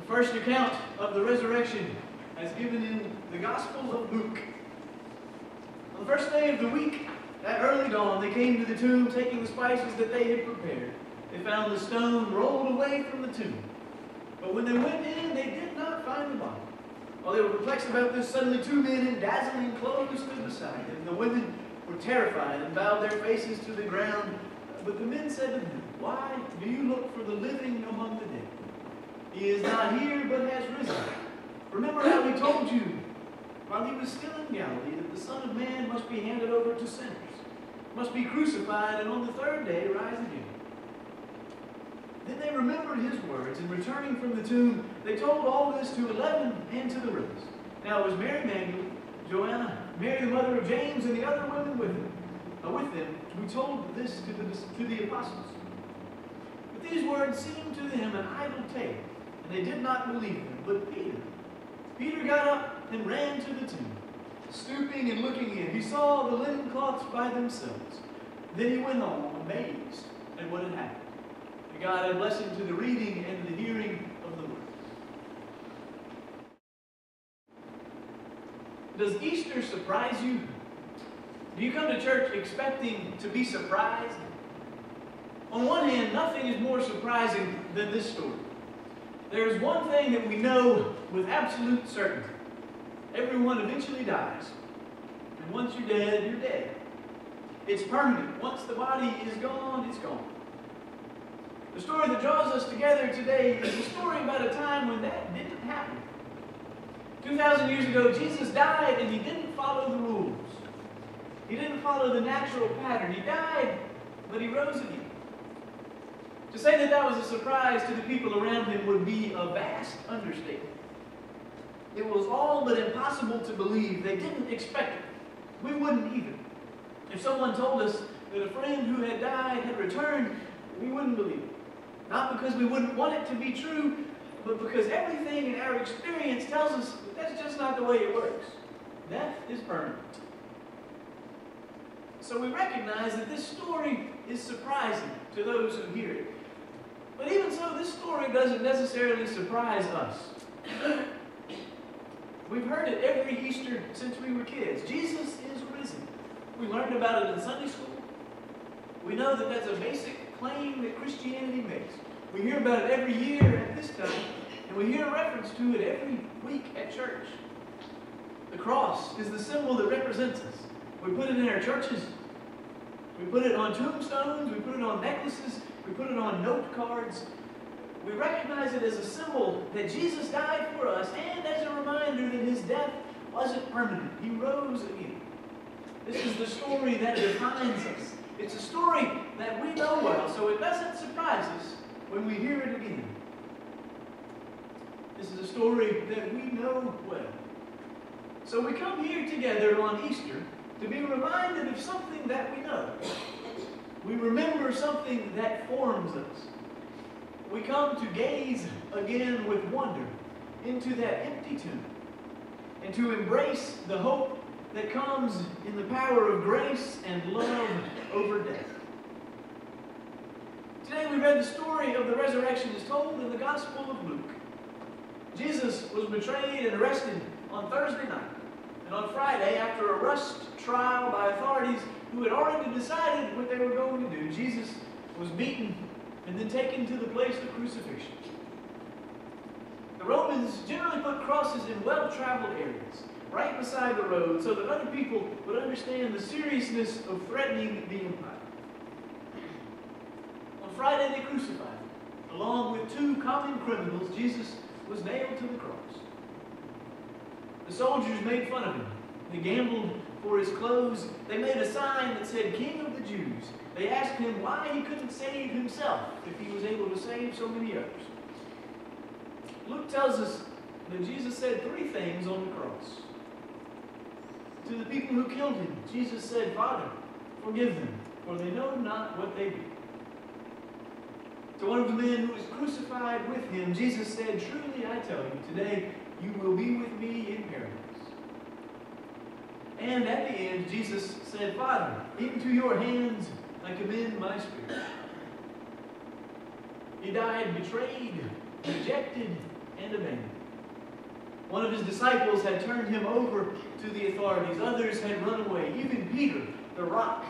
first account of the resurrection as given in the Gospel of Luke. On the first day of the week, at early dawn, they came to the tomb, taking the spices that they had prepared. They found the stone rolled away from the tomb. But when they went in, they did not find the body. While they were perplexed about this, suddenly two men in dazzling clothes stood beside them. The women were terrified and bowed their faces to the ground. But the men said to them, "Why do you look for the living among the dead? He is not here, but has risen. Remember how he told you while he was still in Galilee that the Son of Man must be handed over to sinners, must be crucified, and on the third day rise again." Then they remembered his words, and returning from the tomb, they told all this to 11 and to the rest. Now it was Mary Magdalene, Joanna, Mary the mother of James, and the other women with them. We told this to the apostles. But these words seemed to them an idle tale, and they did not believe them. But Peter got up and ran to the tomb. Stooping and looking in, he saw the linen cloths by themselves. Then he went home, amazed at what had happened. May God add blessing to the reading and the hearing of the word. Does Easter surprise you? Do you come to church expecting to be surprised? On one hand, nothing is more surprising than this story. There is one thing that we know with absolute certainty. Everyone eventually dies. And once you're dead, you're dead. It's permanent. Once the body is gone, it's gone. The story that draws us together today is a story about a time when that didn't happen. 2,000 years ago, Jesus died and he didn't follow the rules. He didn't follow the natural pattern. He died, but he rose again. To say that that was a surprise to the people around him would be a vast understatement. It was all but impossible to believe. They didn't expect it. We wouldn't either. If someone told us that a friend who had died had returned, we wouldn't believe it. Not because we wouldn't want it to be true, but because everything in our experience tells us that that's just not the way it works. Death is permanent. So we recognize that this story is surprising to those who hear it. But even so, this story doesn't necessarily surprise us. We've heard it every Easter since we were kids. Jesus is risen. We learned about it in Sunday school. We know that that's a basic claim that Christianity makes. We hear about it every year at this time, and we hear a reference to it every week at church. The cross is the symbol that represents us. We put it in our churches. We put it on tombstones. We put it on necklaces. We put it on note cards. We recognize it as a symbol that Jesus died for us, and as a reminder that his death wasn't permanent. He rose again. This is the story that defines us. It's a story that we know well, so it doesn't surprise us when we hear it again. This is a story that we know well. So we come here together on Easter to be reminded of something that we know. We remember something that forms us. We come to gaze again with wonder into that empty tomb and to embrace the hope that comes in the power of grace and love over death. Today we read the story of the resurrection as told in the Gospel of Luke. Jesus was betrayed and arrested on Thursday night. And on Friday, after a rushed trial by authorities who had already decided what they were going to do, Jesus was beaten and then taken to the place of crucifixion. The Romans generally put crosses in well-traveled areas, right beside the road, so that other people would understand the seriousness of threatening the empire. On Friday, they crucified him. Along with two common criminals, Jesus was nailed to the cross. The soldiers made fun of him. They gambled for his clothes. They made a sign that said, "King of the Jews." They asked him why he couldn't save himself if he was able to save so many others. Luke tells us that Jesus said three things on the cross. To the people who killed him, Jesus said, "Father, forgive them, for they know not what they do." To one of the men who was crucified with him, Jesus said, "Truly I tell you, today you will be with me in paradise." And at the end, Jesus said, "Father, into your hands I commend my spirit." He died betrayed, rejected, and abandoned. One of his disciples had turned him over to the authorities. Others had run away. Even Peter, the rock,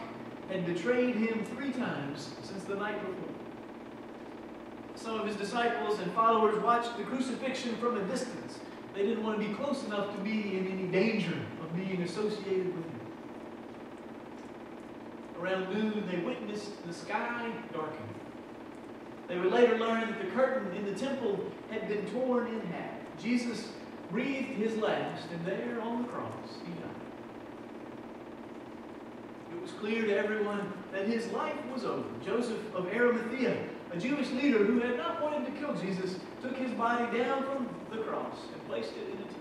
had betrayed him 3 times since the night before. Some of his disciples and followers watched the crucifixion from a distance. They didn't want to be close enough to be in any danger of being associated with him. Around noon, they witnessed the sky darken. They would later learn that the curtain in the temple had been torn in half. Jesus breathed his last, and there on the cross, he died. It was clear to everyone that his life was over. Joseph of Arimathea, a Jewish leader who had not wanted to kill Jesus, took his body down from the cross and placed it in a tomb.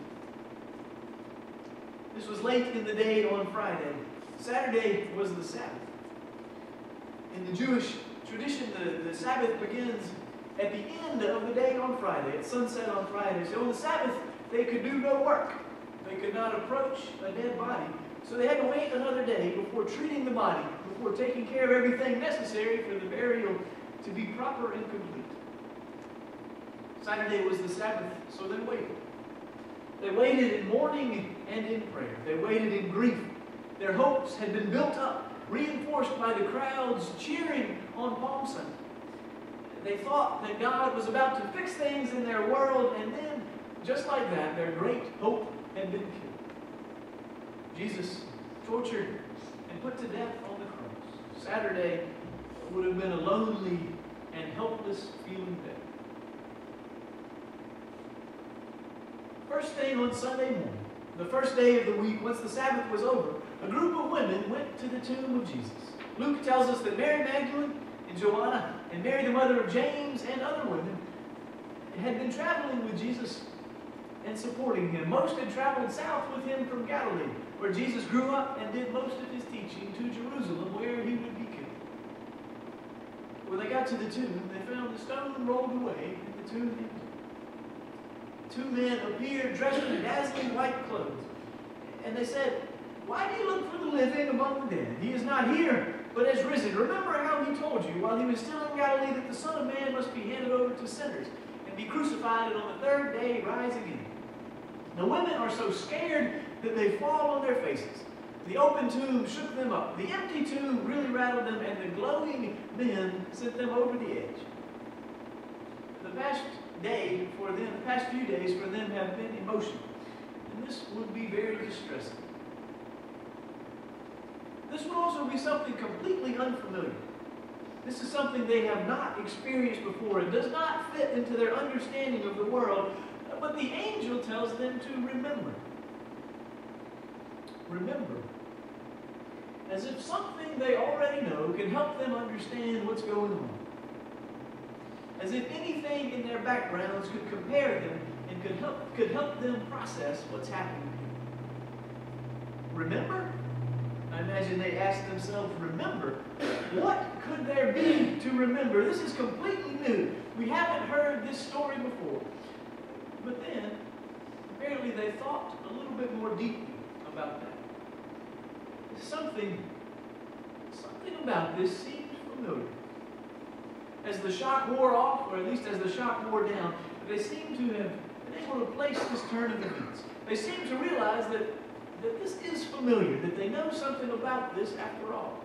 This was late in the day on Friday. Saturday was the Sabbath. In the Jewish tradition, the Sabbath begins at the end of the day on Friday, at sunset on Friday. So on the Sabbath, they could do no work. They could not approach a dead body. So they had to wait another day before treating the body, before taking care of everything necessary for the burial to be proper and complete. Saturday was the Sabbath, so they waited. They waited in mourning and in prayer. They waited in grief. Their hopes had been built up, reinforced by the crowds cheering on Palm Sunday. They thought that God was about to fix things in their world, and then, just like that, their great hope had been killed. Jesus tortured and put to death on the cross. Saturday would have been a lonely and helpless feeling day. First thing on Sunday morning, the first day of the week, once the Sabbath was over, a group of women went to the tomb of Jesus. Luke tells us that Mary Magdalene and Joanna and Mary, the mother of James, and other women had been traveling with Jesus and supporting him. Most had traveled south with him from Galilee, where Jesus grew up and did most of his teaching, to Jerusalem, where he would be killed. When they got to the tomb, they found the stone rolled away and the tomb empty. 2 men appeared dressed in dazzling white clothes, and they said, "Why do you look for the living among the dead? He is not here, but has risen. Remember how he told you while he was still in Galilee that the Son of Man must be handed over to sinners and be crucified, and on the 3rd day rise again." The women are so scared that they fall on their faces. The open tomb shook them up. The empty tomb really rattled them, and the glowing men sent them over the edge. The past few days for them have been emotional, and this would be very distressing. This would also be something completely unfamiliar. This is something they have not experienced before. It does not fit into their understanding of the world, but the angel tells them to remember. Remember. As if something they already know can help them understand what's going on. As if anything in their backgrounds could compare them and could help them process what's happening. Remember? I imagine they asked themselves, remember? What could there be to remember? This is completely new. We haven't heard this story before. But then, apparently they thought a little bit more deeply about that. Something about this seemed familiar. As the shock wore off, or at least as the shock wore down, they seemed to have been able to place this turn of events. They seemed to realize that this is familiar, that they know something about this after all.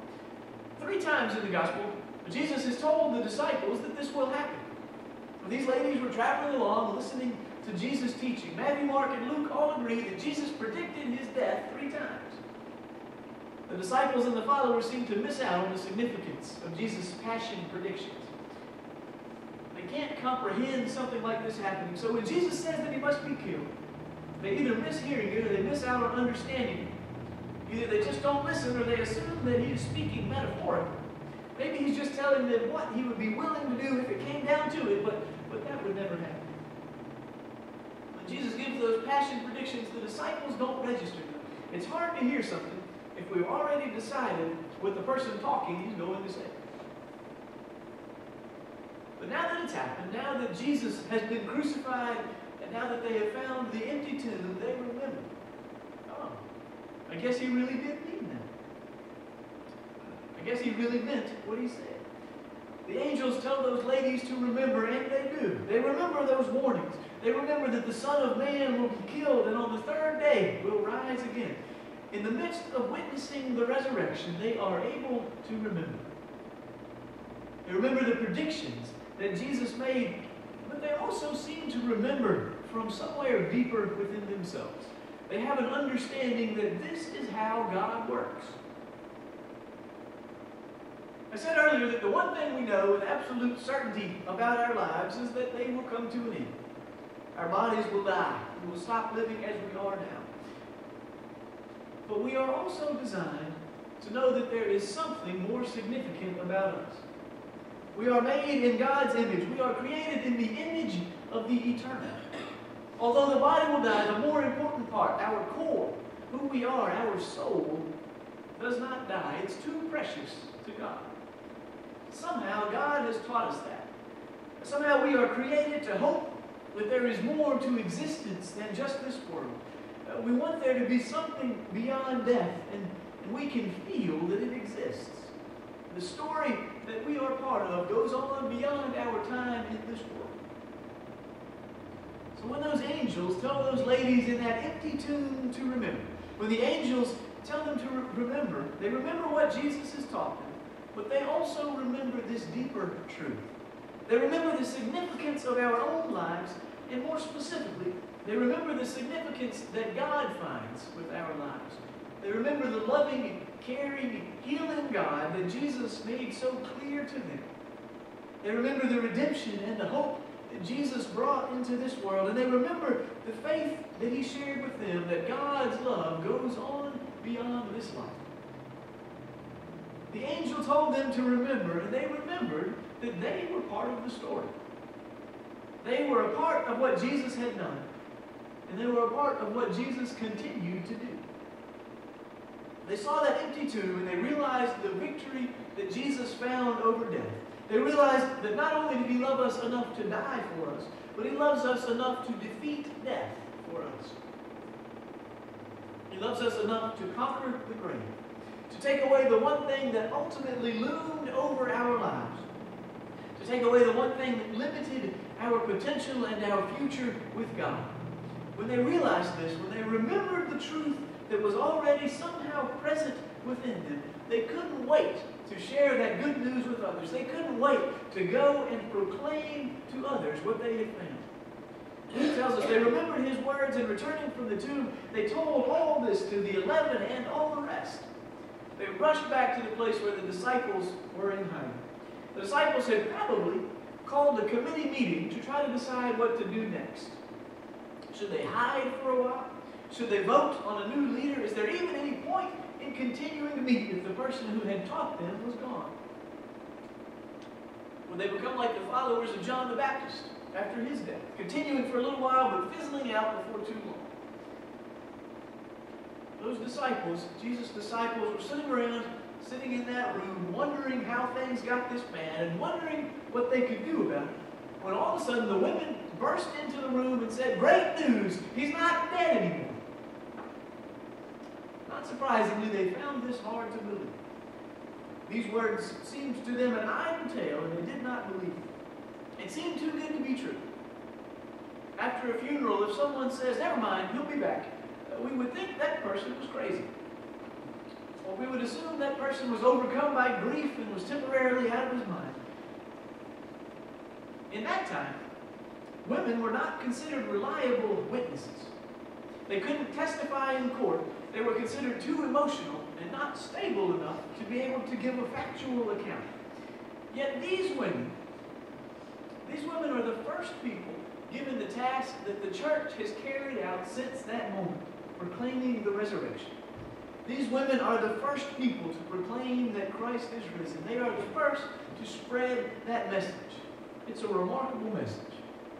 3 times in the Gospel, Jesus has told the disciples that this will happen. These ladies were traveling along, listening to Jesus' teaching. Matthew, Mark, and Luke all agree that Jesus predicted his death 3 times. The disciples and the followers seem to miss out on the significance of Jesus' passion predictions. They can't comprehend something like this happening. So when Jesus says that he must be killed, they either miss hearing it or they miss out on understanding it. Either they just don't listen or they assume that he is speaking metaphorically. Maybe he's just telling them what he would be willing to do if it came down to it, but that would never happen. When Jesus gives those passion predictions, the disciples don't register them. It's hard to hear something if we've already decided what the person talking is going to say. But now that it's happened, now that Jesus has been crucified, and now that they have found the empty tomb, they remember. Oh, I guess he really did mean that. I guess he really meant what he said. The angels tell those ladies to remember, and they do. They remember those warnings. They remember that the Son of Man will be killed and on the third day will rise again. In the midst of witnessing the resurrection, they are able to remember. They remember the predictions that Jesus made, but they also seem to remember from somewhere deeper within themselves. They have an understanding that this is how God works. I said earlier that the one thing we know with absolute certainty about our lives is that they will come to an end. Our bodies will die. We will stop living as we are now. But we are also designed to know that there is something more significant about us. We are made in God's image. We are created in the image of the eternal. Although the body will die, the more important part, our core, who we are, our soul, does not die. It's too precious to God. Somehow God has taught us that. Somehow we are created to hope that there is more to existence than just this world. We want there to be something beyond death, and we can feel that it exists. The story that we are part of goes on beyond our time in this world. So when those angels tell those ladies in that empty tomb to remember, when the angels tell them to remember, they remember what Jesus has taught them, but they also remember this deeper truth. They remember the significance of our own lives, and more specifically, they remember the significance that God finds with our lives. They remember the loving, caring, healing God that Jesus made so clear to them. They remember the redemption and the hope that Jesus brought into this world. And they remember the faith that He shared with them, that God's love goes on beyond this life. The angel told them to remember, and they remembered that they were part of the story. They were a part of what Jesus had done, and they were a part of what Jesus continued to do. They saw that empty tomb, and they realized the victory that Jesus found over death. They realized that not only did He love us enough to die for us, but He loves us enough to defeat death for us. He loves us enough to conquer the grave, to take away the one thing that ultimately loomed over our lives, to take away the one thing that limited our potential and our future with God. When they realized this, when they remembered the truth that was already somehow present within them, they couldn't wait to share that good news with others. They couldn't wait to go and proclaim to others what they had found. Luke tells us they remembered His words, and returning from the tomb, they told all this to the 11 and all the rest. They rushed back to the place where the disciples were in hiding. The disciples had probably called a committee meeting to try to decide what to do next. Should they hide for a while? Should they vote on a new leader? Is there even any point in continuing to meet if the person who had taught them was gone? Would they become like the followers of John the Baptist after his death, continuing for a little while but fizzling out before too long? Those disciples, Jesus' disciples, were sitting in that room, wondering how things got this bad and wondering what they could do about it, when all of a sudden the women burst into the room and said, "Great news! He's not dead anymore." Not surprisingly, they found this hard to believe. These words seemed to them an iron tale, and they did not believe it. It seemed too good to be true. After a funeral, if someone says, "Never mind, he'll be back," we would think that person was crazy. Or we would assume that person was overcome by grief and was temporarily out of his mind. In that time, women were not considered reliable witnesses. They couldn't testify in court. They were considered too emotional and not stable enough to be able to give a factual account. Yet these women are the first people given the task that the church has carried out since that moment, proclaiming the resurrection. These women are the first people to proclaim that Christ is risen. They are the first to spread that message. It's a remarkable message.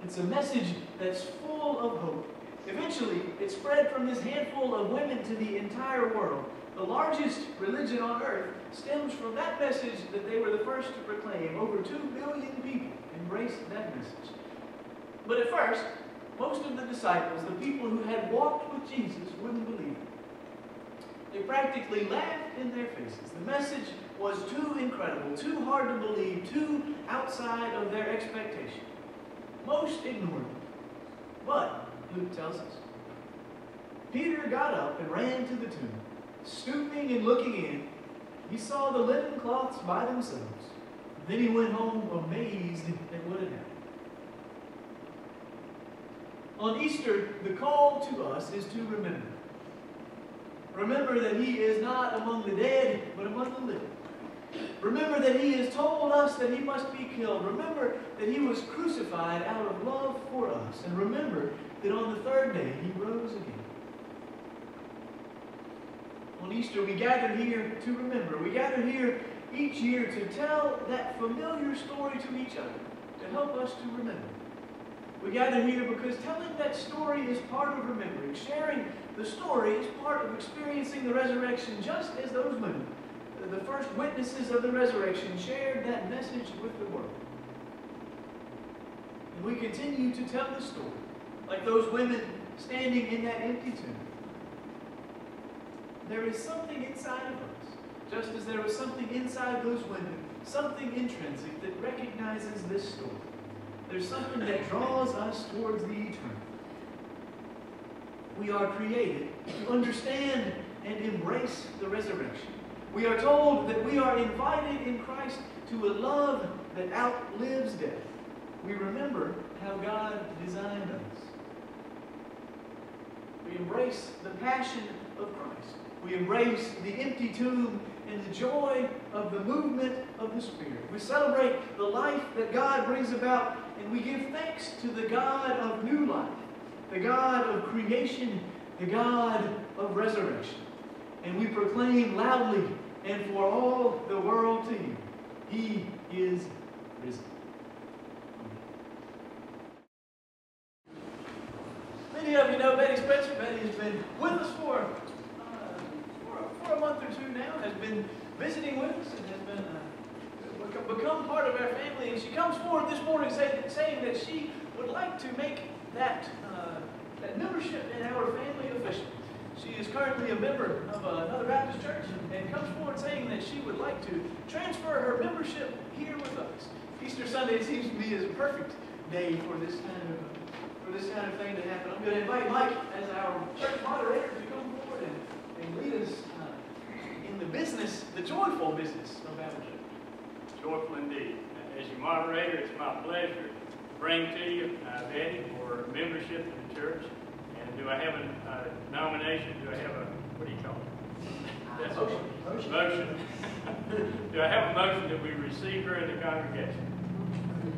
It's a message that's full of hope. Eventually, it spread from this handful of women to the entire world. The largest religion on earth stems from that message that they were the first to proclaim. Over 2 billion people embraced that message. But at first, most of the disciples, the people who had walked with Jesus, wouldn't believe it. They practically laughed in their faces. The message was too incredible, too hard to believe, too outside of their expectation. Most ignored it. But, Luke tells us, Peter got up and ran to the tomb. Stooping and looking in, he saw the linen cloths by themselves. Then he went home amazed at what had happened. On Easter, the call to us is to remember. Remember that he is not among the dead, but among the living. Remember that he has told us that he must be killed. Remember that he was crucified out of love for us. And remember that on the third day he rose again. On Easter, we gather here to remember. We gather here each year to tell that familiar story to each other, to help us to remember. We gather here because telling that story is part of remembering. Sharing the story is part of experiencing the resurrection, just as those women, the first witnesses of the resurrection, shared that message with the world. And we continue to tell the story, like those women standing in that empty tomb. There is something inside of us, just as there was something inside those women, something intrinsic that recognizes this story. There's something that draws us towards the eternal. We are created to understand and embrace the resurrection. We are told that we are invited in Christ to a love that outlives death. We remember how God designed us. We embrace the passion of Christ. We embrace the empty tomb and the joy of the movement of the Spirit. We celebrate the life that God brings about, and we give thanks to the God of new life, the God of creation, the God of resurrection. And we proclaim loudly and for all the world to hear, He is risen. Many of you know Betty Spencer. Betty has been with us for a month or two now, has been visiting with us and has been become part of our family. And she comes forward this morning saying that she would like to make that membership in our family official. She is currently a member of another Baptist church and comes forward saying that she would like to transfer her membership here with us. Easter Sunday, it seems to me, is a perfect day for this kind of thing to happen. I'm going to invite Mike as our church moderator to come forward and lead us in the business, the joyful business of our church. Joyful indeed. As your moderator, it's my pleasure to bring to you Betty for membership in the church. And do I have a nomination? Do I have a, what do you call it? That's motion. Do I have a motion that we receive her in the congregation?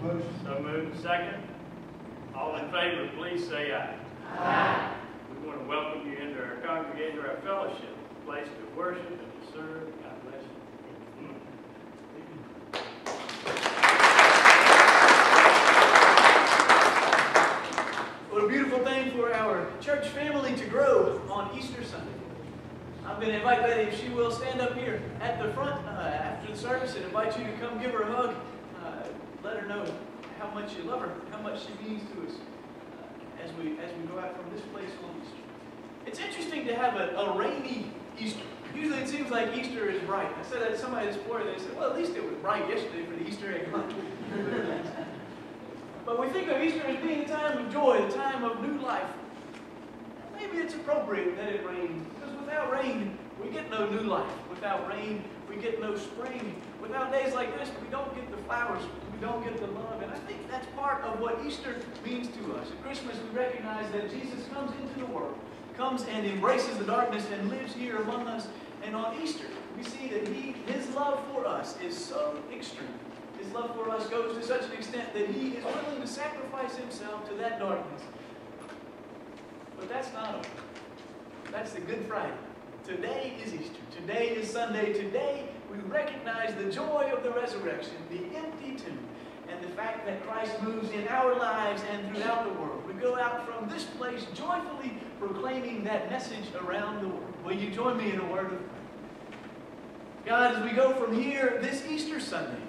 Motion. So moved. Second. All in favor, please say aye. Aye. We want to welcome you into our congregation, our fellowship, a place to worship and to serve. God bless you. What a beautiful thing for our church family to grow on Easter Sunday. I'm going to invite Betty, if she will, stand up here at the front after the service and invite you to come give her a hug. Let her know how much you love her, how much she means to us as we go out from this place on Easter. It's interesting to have a rainy Easter. Usually it seems like Easter is bright. I said that to somebody this morning, they said, well, at least it was bright yesterday for the Easter egg hunt. But we think of Easter as being a time of joy, a time of new life. Maybe it's appropriate that it rains, because without rain, we get no new life. Without rain, we get no spring. Without days like this, we don't get the flowers, we don't get the love. And I think that's part of what Easter means to us. At Christmas, we recognize that Jesus comes into the world, comes and embraces the darkness and lives here among us. And on Easter, we see that His love for us is so extreme. His love for us goes to such an extent that He is willing to sacrifice Himself to that darkness. But that's not all. That's the Good Friday. Today is Easter. Today is Sunday. Today we recognize the joy of the resurrection, the empty tomb, and the fact that Christ moves in our lives and throughout the world. We go out from this place joyfully proclaiming that message around the world. Will you join me in a word of prayer? God, as we go from here this Easter Sunday,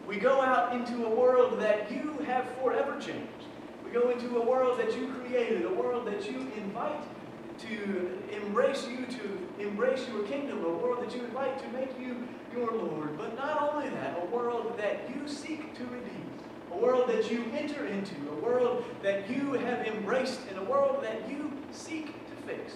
we go out into a world that You have forever changed. We go into a world that You created, a world that You invite to embrace You, to embrace Your kingdom, a world that You invite to make You Your Lord. But not only that, a world that You seek to redeem, a world that you enter into, a world that you have embraced, and a world that you seek to fix.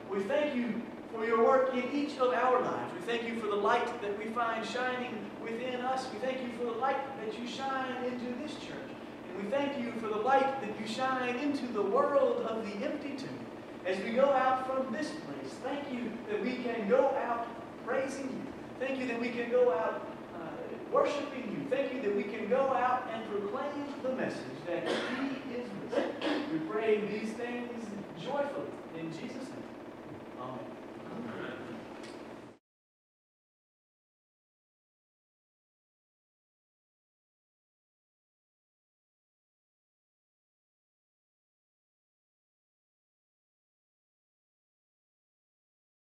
We thank you for your work in each of our lives. We thank you for the light that we find shining within us. We thank you for the light that you shine into this church. And we thank you for the light that you shine into the world of the empty tomb. As we go out from this place, thank you that we can go out praising you. Thank you that we can go out worshiping you. Thank you that we can go out and proclaim the message that He is risen. We pray these things joyfully in Jesus' name. Amen.